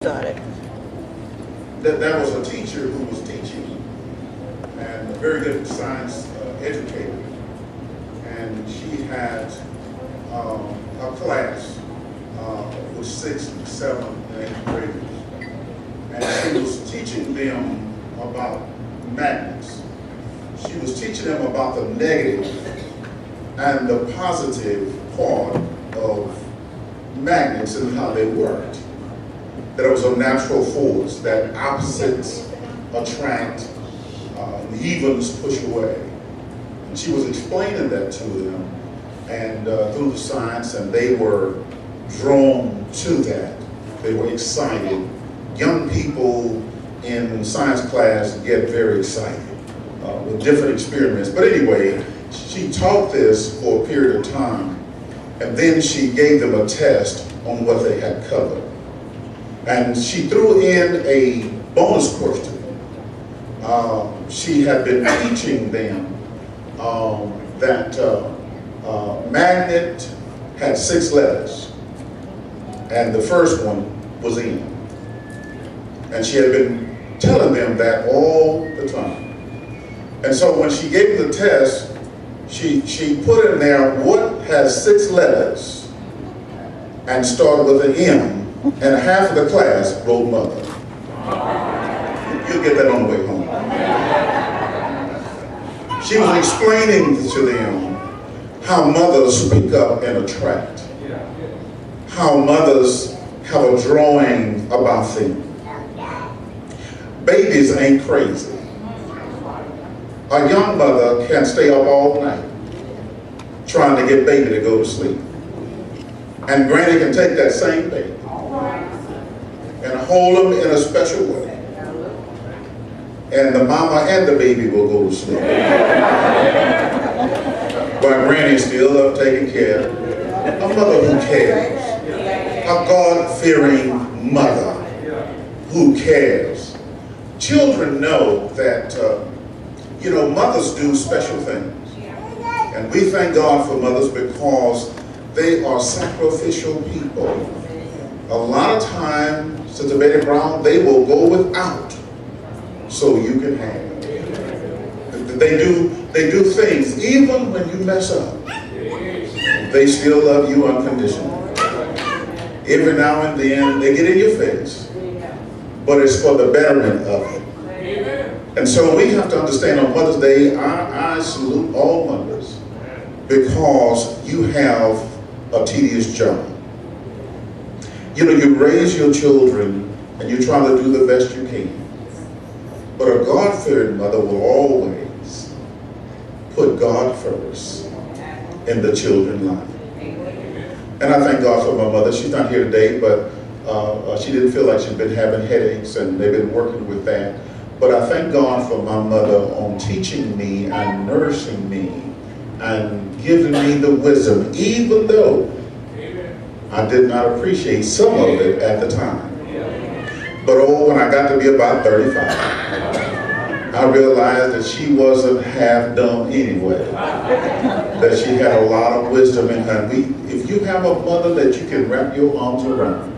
Started. That was a teacher who was teaching, and a very good science educator. And she had a class with 6th, 7th, and 8th graders. And she was teaching them about magnets. She was teaching them about the negative and the positive part of magnets and how they worked. That it was a natural force, that opposites attract, the evens push away. And she was explaining that to them, and through the science, and they were drawn to that. They were excited. Young people in science class get very excited with different experiments. But anyway, she taught this for a period of time, and then she gave them a test on what they had covered. And she threw in a bonus question. She had been teaching them that magnet had 6 letters, and the first one was in. And she had been telling them that all the time. And so when she gave them the test, she put in there what has 6 letters and started with an M. And half of the class wrote mother. You'll get that on the way home. She was explaining to them how mothers speak up and attract. How mothers have a drawing about things. Babies ain't crazy. A young mother can stay up all night trying to get baby to go to sleep. And granny can take that same baby and hold them in a special way. And the mama and the baby will go to sleep. While granny's still up taking care. A mother who cares. A God-fearing mother who cares. Children know that, mothers do special things. And we thank God for mothers because they are sacrificial people. A lot of time, Sister Betty Brown, they will go without so you can have. They do things, even when you mess up, they still love you unconditionally. Every now and then, they get in your face, but it's for the betterment of it. And so we have to understand on Mother's Day, I salute all mothers because you have a tedious job. You raise your children and you try to do the best you can. But a God-fearing mother will always put God first in the children's life. And I thank God for my mother. She's not here today, but she didn't feel like she'd been having headaches, and they've been working with that. But I thank God for my mother on teaching me and nursing me and giving me the wisdom, even though I did not appreciate some of it at the time. But when I got to be about 35, I realized that she wasn't half dumb anyway. That she had a lot of wisdom in her. If you have a mother that you can wrap your arms around,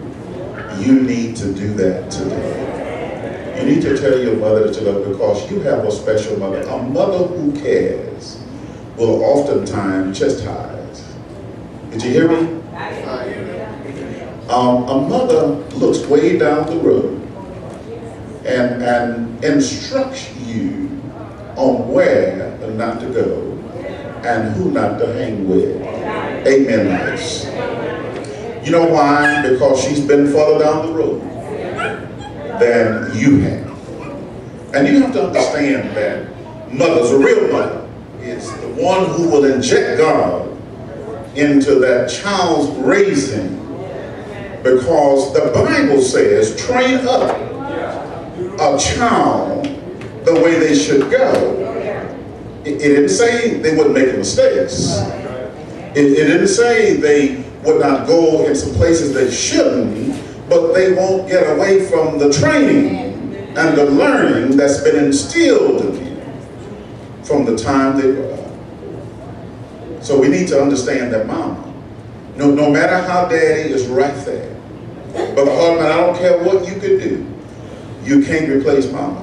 you need to do that today. You need to tell your mother that you love her because you have a special mother. A mother who cares will oftentimes chastise. Did you hear me? A mother looks way down the road and instructs you on where not to go and who not to hang with. Amen, nice. You know why? Because she's been further down the road than you have. And you have to understand that mothers, a real mother, is the one who will inject God into that child's raising, because the Bible says, train up a child the way they should go. It didn't say they wouldn't make mistakes. It didn't say they would not go in some places they shouldn't, but they won't get away from the training and the learning that's been instilled in them from the time they were up. So we need to understand that mama, no matter how daddy is right there, But Hartman, I don't care what you could do, you can't replace mama.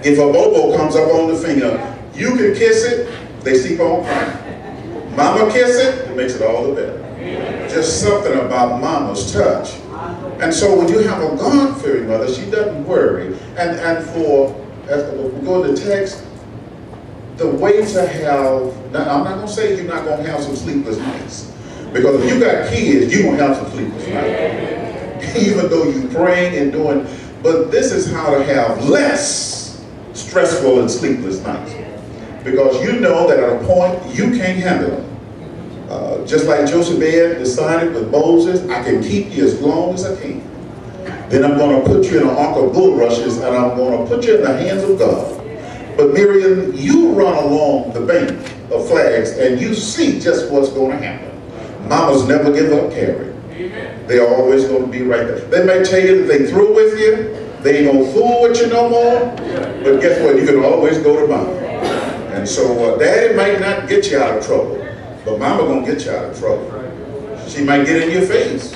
If a bobo comes up on the finger, you can kiss it, they keep on crying. Mama kiss it, it makes it all the better. Just something about mama's touch. And so when you have a God-fearing mother, she doesn't worry. And as we go to the text, the way to have, now I'm not going to say you're not going to have some sleepless nights. Because if you got kids, you're going to have some sleepless nights. Even though you're praying and doing, but this is how to have less stressful and sleepless nights. Because you know that at a point, you can't handle it. Just like Jochebed decided with Moses, I can keep you as long as I can. Then I'm going to put you in an ark of bulrushes and I'm going to put you in the hands of God. But Miriam, you run along the bank of flags and you see just what's going to happen. Mamas never give up carrying. They're always going to be right there. They may tell you that they through with you, they ain't going to fool with you no more, but guess what? You can always go to mama. And so daddy might not get you out of trouble, but mama going to get you out of trouble. She might get in your face,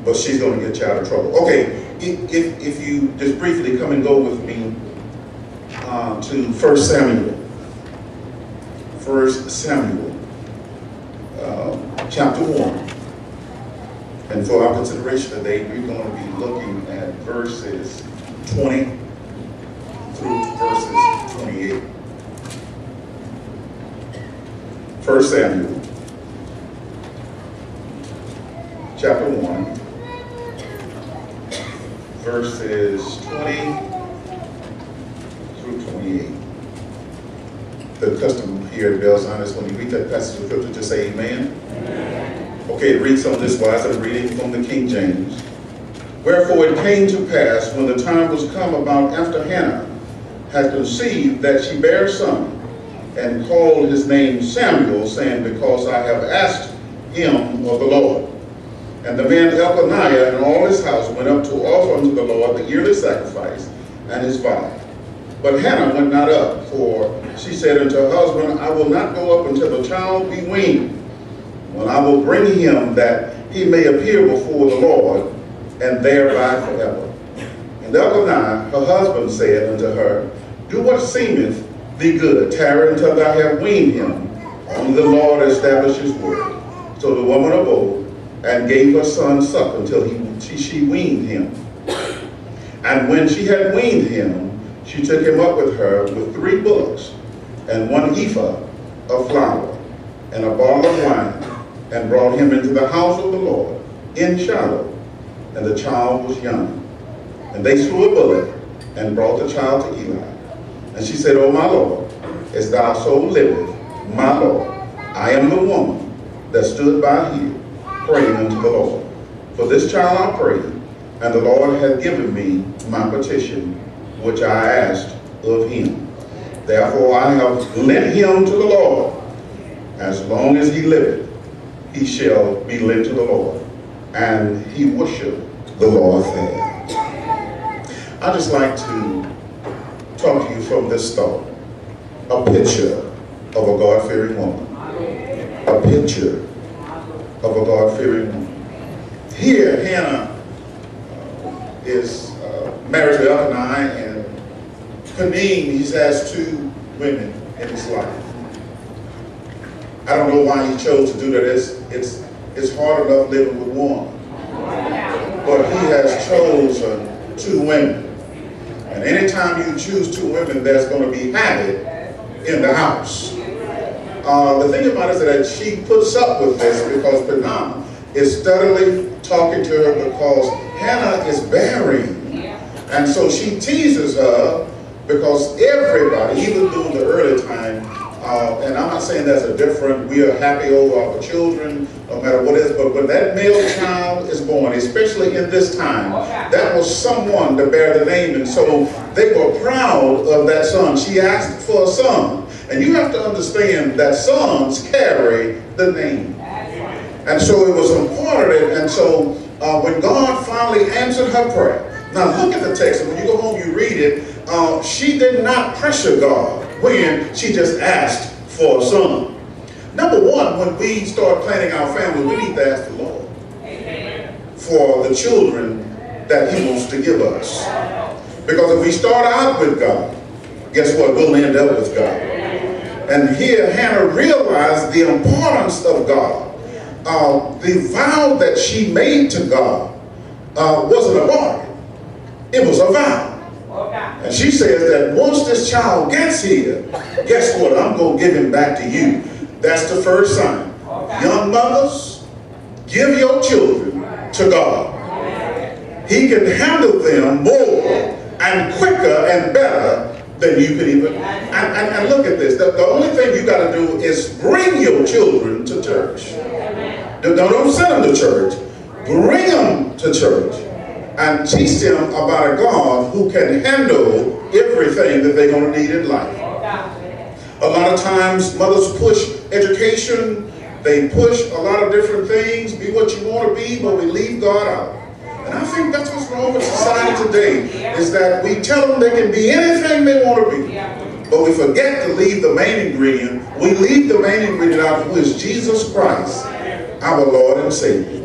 but she's going to get you out of trouble. Okay, if you just briefly come and go with me to 1 Samuel. 1 Samuel, chapter 1. And for our consideration today, we're going to be looking at verses 20 through verses 28. 1 Samuel, chapter 1, verses 20 through 28. The custom here at Belzon is when you read that passage of scripture, just say amen. Amen. Okay, it reads on this wise. I'm reading from the King James. Wherefore it came to pass, when the time was come about after Hannah had conceived, that she bare a son, and called his name Samuel, saying, because I have asked him of the Lord. And the man Elkanah and all his house went up to offer unto the Lord the yearly sacrifice and his vow. But Hannah went not up, for she said unto her husband, I will not go up until the child be weaned, when I will bring him that he may appear before the Lord, and thereby forever. And Elkanah, her husband, said unto her, do what seemeth thee good, tarry until thou have weaned him. Only the Lord establish his word. So the woman abode, and gave her son suck until she weaned him. And when she had weaned him, she took him up with her with 3 bullocks, and 1 ephah of flour, and a bottle of wine, and brought him into the house of the Lord in Shiloh. And the child was young. And they slew a bullock, and brought the child to Eli. And she said, O my Lord, as thou so livest, my Lord, I am the woman that stood by here, praying unto the Lord. For this child I prayed, and the Lord hath given me my petition, which I asked of him. Therefore I have lent him to the Lord. As long as he liveth, he shall be lent to the Lord. And he worshiped the Lord there. I'd just like to talk to you from this thought. A picture of a God-fearing woman. A picture of a God-fearing woman. Here, Hannah is married to Elkanah, and Penine, he has 2 women in his life. I don't know why he chose to do that. It's hard enough living with one. But he has chosen 2 women. And anytime you choose 2 women, there's going to be habit in the house. The thing about it is that she puts up with this because Penina is steadily talking to her because Hannah is bearing. And so she teases her because everybody, even during the early time, and I'm not saying there's a different, we are happy over our children, no matter what it is, but when that male child is born, especially in this time, that was someone to bear the name, and so they were proud of that son. She asked for a son, and you have to understand that sons carry the name. And so it was important, and so when God finally answered her prayer, now look at the text, and when you go home you read it, she did not pressure God when she just asked for a son. Number one, when we start planning our family, we need to ask the Lord for the children that he wants to give us. Because if we start out with God, guess what? We'll end up with God. And here Hannah realized the importance of God. The vow that she made to God wasn't a bargain. It was a vow. And she says that once this child gets here, guess what? I'm going to give him back to you. That's the first sign. Young mothers, give your children to God. He can handle them more and quicker and better than you could even. And look at this. The only thing you got to do is bring your children to church. Don't send them to church. Bring them to church and teach them about a God who can handle everything that they're going to need in life. A lot of times mothers push education. They push a lot of different things. Be what you want to be, but we leave God out. And I think that's what's wrong with society today, is that we tell them they can be anything they want to be. But we forget to leave the main ingredient. We leave the main ingredient out, who is Jesus Christ, our Lord and Savior.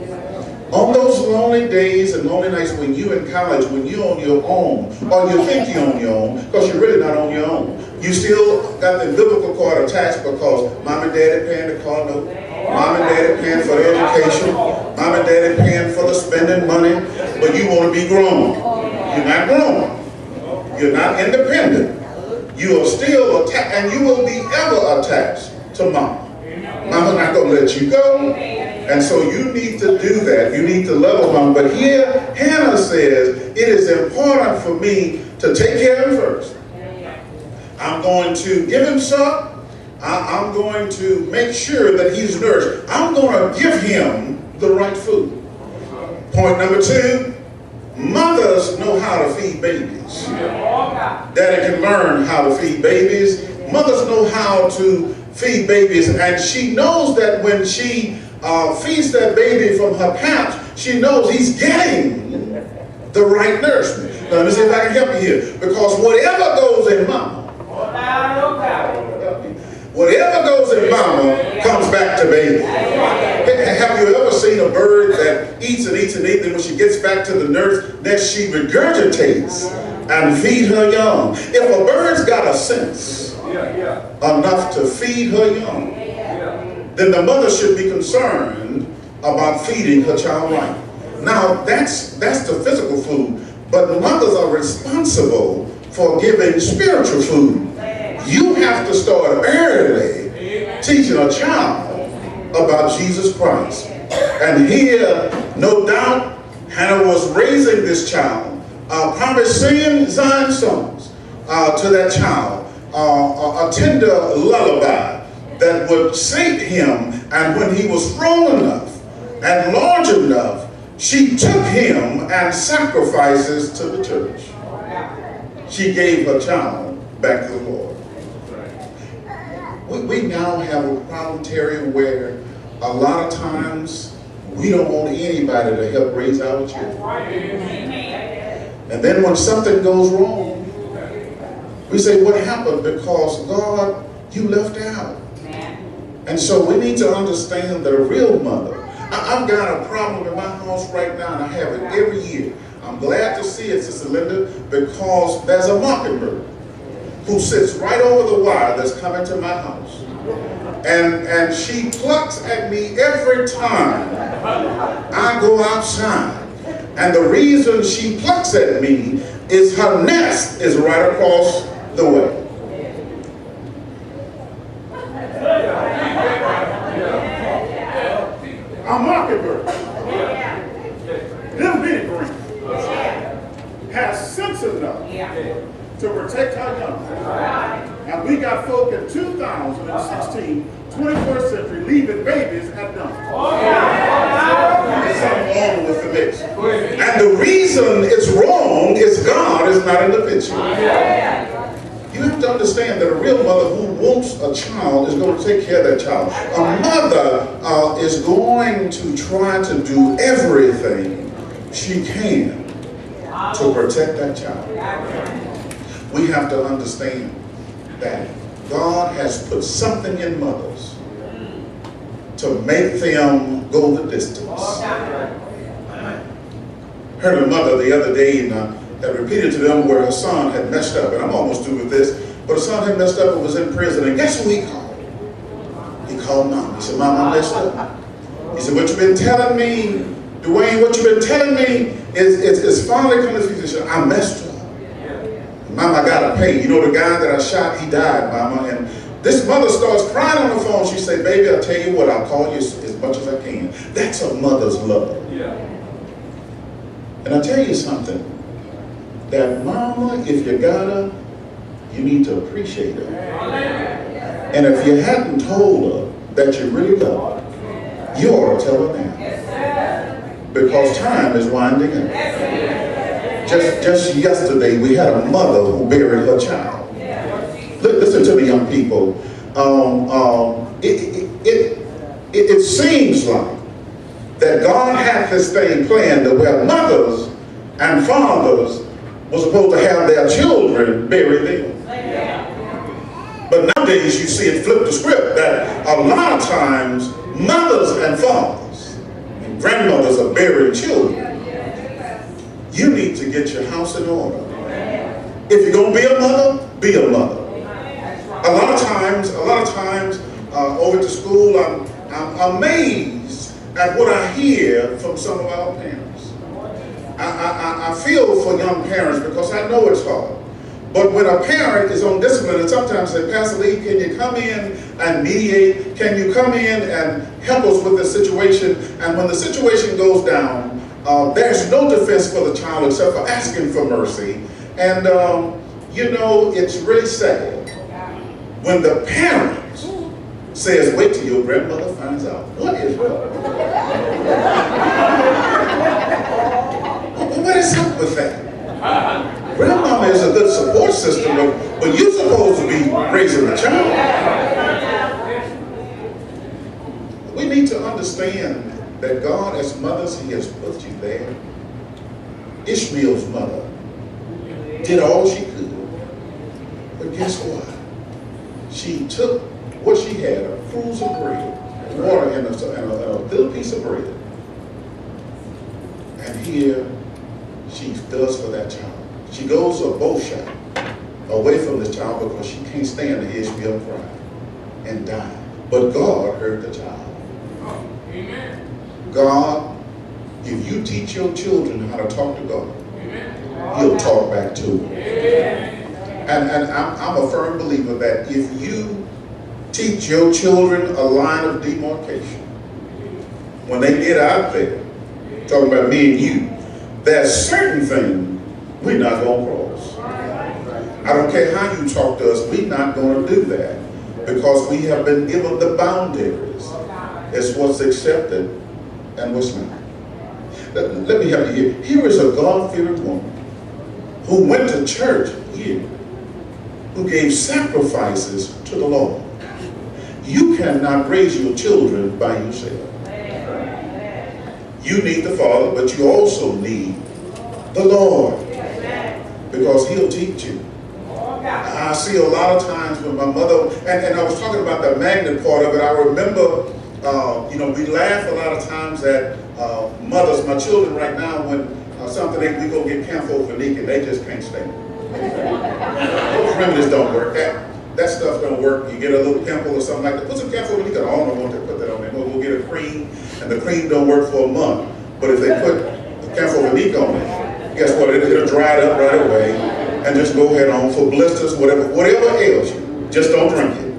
On those lonely days and lonely nights when you're in college, when you're on your own, or you think you're on your own, because you're really not on your own. You still got the biblical card attached because mom and dad are paying the car note. Mom and dad are paying for the education. Mom and dad are paying for the spending money. But you want to be grown. You're not grown. You're not independent. You are still attached, and you will be ever attached to mom. Mama's not going to let you go. And so you need to do that. You need to love mom. But here, Hannah says, it is important for me to take care of him first. I'm going to give him some. I'm going to make sure that he's nourished. I'm going to give him the right food. Point number 2, mothers know how to feed babies. Daddy can learn how to feed babies. Mothers know how to feed babies, and she knows that when she feeds that baby from her pouch, she knows he's getting the right nourishment. Now, let me see if I can help you here. Because whatever goes in mama, whatever goes in mama comes back to baby. Have you ever seen a bird that eats and eats and eats, and when she gets back to the nurse, next she regurgitates and feed her young? If a bird's got a sense enough to feed her young, then the mother should be concerned about feeding her child right. Now, that's the physical food, but mothers are responsible for giving spiritual food. You have to start early teaching a child about Jesus Christ. And here, no doubt, Hannah was raising this child, probably singing Zion songs to that child, a tender lullaby that would sate him. And when he was strong enough and large enough, she took him and sacrifices to the church. She gave her child back to the Lord. We now have a problem, Terry, where a lot of times we don't want anybody to help raise our children. And then when something goes wrong, we say, what happened? Because God, you left out. And so we need to understand that a real mother, I've got a problem in my house right now, and I have it every year. I'm glad to see it, Sister Linda, because there's a mockingbird who sits right over the wire that's coming to my house. And she plucks at me every time I go outside. And the reason she plucks at me is her nest is right across the way. A mockingbird, little bitty green, has sense enough to protect her young. And we got folk in 2016, 21st century, leaving babies at dump. There's something wrong with the mix. And the reason it's wrong is God is not in the picture. You have to understand that a real mother who wants a child is going to take care of that child. A mother is going to try to do everything she can to protect that child. We have to understand that God has put something in mothers to make them go the distance. heard a mother the other day and that repeated to them where her son had messed up. And I'm almost through with this. But her son had messed up and was in prison. And guess who he called? He called Mom. He said, Mom, I messed up. He said, what you've been telling me, Dwayne, what you've been telling me is finally coming to fruition. I messed up. Mama, I gotta pay. You know the guy that I shot, he died, Mama. And this mother starts crying on the phone. She said, baby, I'll tell you what, I'll call you as much as I can. That's a mother's love. Yeah. And I'll tell you something. That mama, if you got her, you need to appreciate her. And if you hadn't told her that you really love her, you ought to tell her now. Because time is winding up. Just yesterday, we had a mother who buried her child. Listen to me, young people. It seems like that God had this thing planned that where mothers and fathers were supposed to have their children bury them. But nowadays, you see it flip the script that a lot of times mothers and fathers and grandmothers are burying children. You need to get your house in order. If you're going to be a mother, be a mother. A lot of times, over to school, I'm amazed at what I hear from some of our parents. I feel for young parents because I know it's hard. But when a parent is on discipline, and sometimes say, Pastor Lee, can you come in and mediate? Can you come in and help us with the situation? And when the situation goes down, there's no defense for the child except for asking for mercy. And, you know, it's really sad when the parent says, wait till your grandmother finds out. What is wrong? What is up with that? Grandmama is a good support system, but you're supposed to be raising a child. We need to understand that God, as mothers, He has put you there. Ishmael's mother did all she could. But guess what? She took what she had, a cruse of bread, water and a little piece of bread. And here she does for that child. She goes a bow shot away from the child because she can't stand to hear Ishmael cry and die. But God heard the child. Amen. God, if you teach your children how to talk to God, He'll talk back to them. And I'm a firm believer that if you teach your children a line of demarcation, when they get out there, talking about me and you, there's certain things we're not going to cross. I don't care how you talk to us, we're not going to do that because we have been given the boundaries. It's what's accepted and what's not. Let me help you here. Here is a God-fearing woman who went to church here, who gave sacrifices to the Lord. You cannot raise your children by yourself. You need the Father, but you also need the Lord, because He'll teach you. I see a lot of times when my mother, and I was talking about the magnet part of it, I remember, you know, we laugh a lot of times at mothers, my children right now, when something we go get Campho-Phenique and they just can't stand it. Those remedies don't work. That stuff don't work. You get a little pimple or something like that. Put some Campho-Phenique on. I don't know what they put that on there. We'll get a cream, and the cream don't work for a month. But if they put Campho-Phenique on it, guess what? It'll dry it up right away, and just go ahead on for blisters, whatever ails you. Just don't drink it.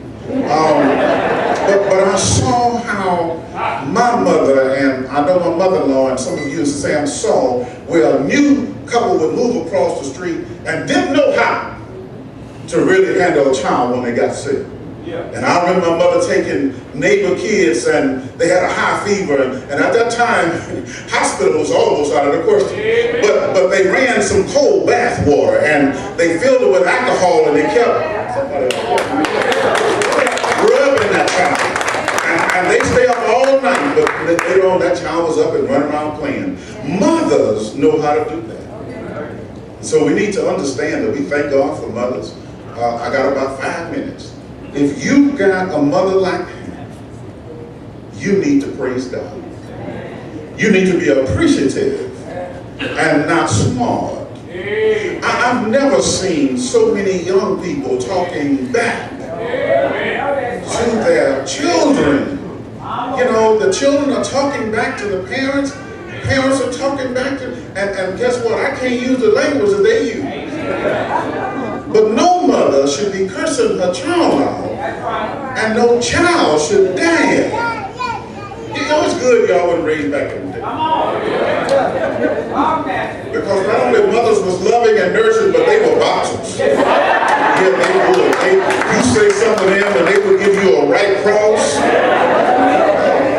But I saw how my mother, and I know my mother-in-law, and some of you used to say I saw, where a new couple would move across the street and didn't know how to really handle a child when they got sick. Yeah. And I remember my mother taking neighbor kids, and they had a high fever, and at that time, hospital was almost out of the question. But they ran some cold bath water, and they filled it with alcohol, and they kept rubbing that child. And they stay up all night, but later on, that child was up and running around playing. Mothers know how to do that. So we need to understand that we thank God for mothers. I got about 5 minutes. If you got a mother like that, you need to praise God. You need to be appreciative and not smart. I've never seen so many young people talking back to their children. You know, the children are talking back to the parents. Parents are talking back to, and guess what? I can't use the language that they use. But no mother should be cursing her child out, and no child should dare. You know, it's good y'all weren't raised back in the day. Because not only mothers was loving and nurturing, but they were boxers. Yeah, they would. You say something to them and they would give you a right cross.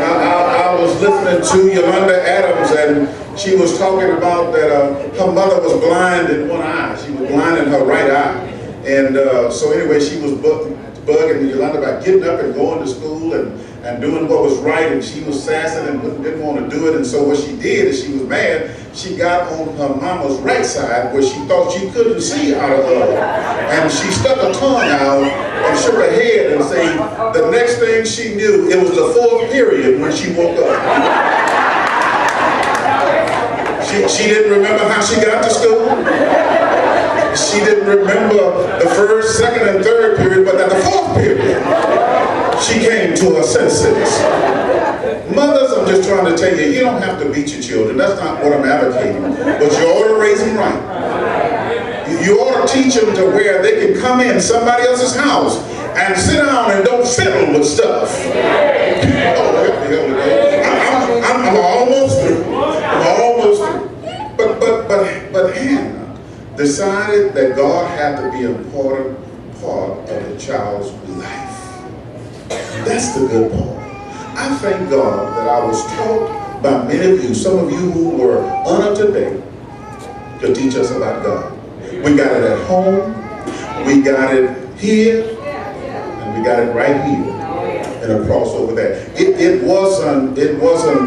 I was listening to Yolanda Adams, and she was talking about that her mother was blind in one eye. She was blind in her right eye. And so anyway, she was bugging Yolanda about getting up and going to school and doing what was right, and she was sassing and didn't want to do it. And so what she did is she was mad. She got on her mama's right side where she thought she couldn't see out of her. And she stuck her tongue out and shook her head and said, the next thing she knew, it was the fourth period when she woke up. She didn't remember how she got to school. She didn't remember the first, second, and third period, but at the fourth period, she came to her senses. Mothers, I'm just trying to tell you, you don't have to beat your children. That's not what I'm advocating. But you ought to raise them right. You ought to teach them to where they can come in somebody else's house and sit down and don't fiddle with stuff. I'm almost through. But Hannah decided that God had to be an important part of the child's life. That's the good part. I thank God that I was taught by many of you, some of you who were on up to date, to teach us about God. We got it at home, we got it here, and we got it right here in a crossover there. It wasn't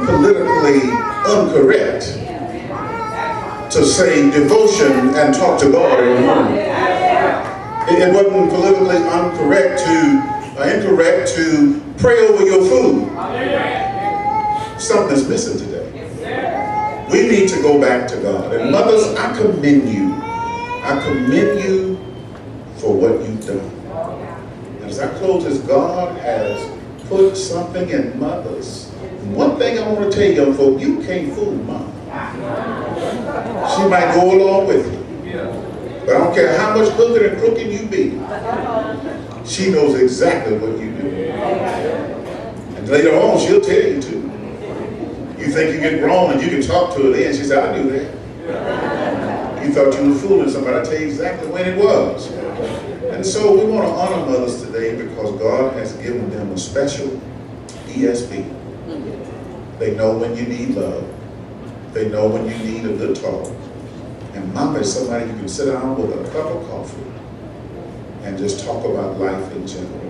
politically incorrect to say devotion and talk to God in the morning. It wasn't politically incorrect to pray over your food. Something's missing today. We need to go back to God. And mothers, I commend you. I commend you for what you've done. As I close this, God has put something in mothers. One thing I want to tell you, young folk, you can't fool mom. She might go along with you. But I don't care how much crooked and crooked you be. She knows exactly what you do. And later on, she'll tell you too. You think you get grown and you can talk to her then. She said, I do that. You thought you were fooling somebody. I'll tell you exactly when it was. And so we want to honor mothers today because God has given them a special ESP. They know when you need love. They know when you need a good talk. And mama is somebody you can sit down with a cup of coffee and just talk about life in general.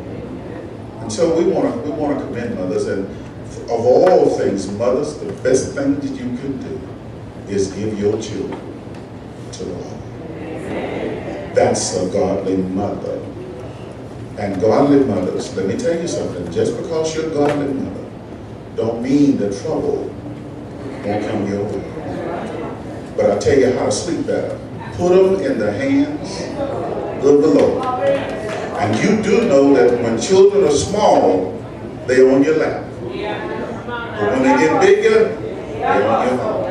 And so we want to commend mothers, and of all things, mothers, the best thing that you can do is give your children to the Lord. That's a godly mother. And godly mothers, let me tell you something, just because you're a godly mother, don't mean that trouble won't come your way. But I'll tell you how to sleep better. Put them in the hands of the Lord. And you do know that when children are small, they're on your lap. But when they get bigger, they're on your heart.